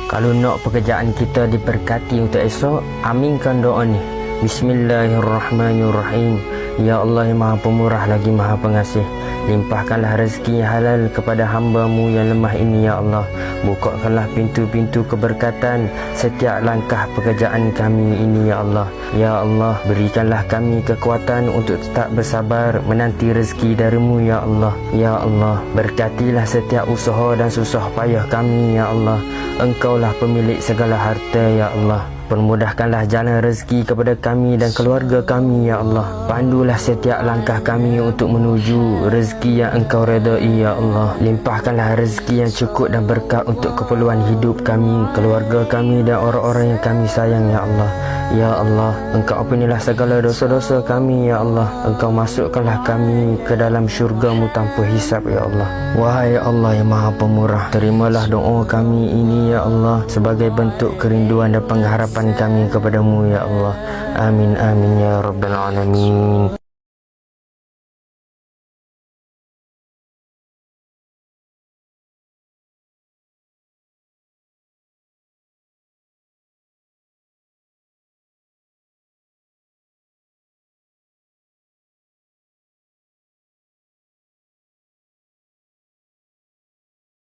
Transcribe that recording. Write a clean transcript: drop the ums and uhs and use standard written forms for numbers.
Kalau nak pekerjaan kita diberkati untuk esok, aminkan doa ni. Bismillahirrahmanirrahim. Ya Allah yang Maha Pemurah lagi Maha Pengasih, limpahkanlah rezeki yang halal kepada hamba-Mu yang lemah ini ya Allah. Bukakanlah pintu-pintu keberkatan setiap langkah pekerjaan kami ini ya Allah. Ya Allah, berikanlah kami kekuatan untuk tetap bersabar menanti rezeki dari-Mu ya Allah. Ya Allah, berkatilah setiap usaha dan susah payah kami ya Allah. Engkaulah pemilik segala harta ya Allah. Permudahkanlah jalan rezeki kepada kami dan keluarga kami ya Allah. Pandulah setiap langkah kami untuk menuju rezeki yang Engkau redai ya Allah. Limpahkanlah rezeki yang cukup dan berkat untuk keperluan hidup kami, keluarga kami dan orang-orang yang kami sayang ya Allah. Ya Allah, Engkau ampunilah segala dosa-dosa kami ya Allah. Engkau masukkanlah kami ke dalam syurga-Mu tanpa hisab ya Allah. Wahai Allah yang Maha Pemurah, terimalah doa kami ini ya Allah sebagai bentuk kerinduan dan pengharapan kami kepada-Mu ya Allah. Amin amin ya rabbal alamin.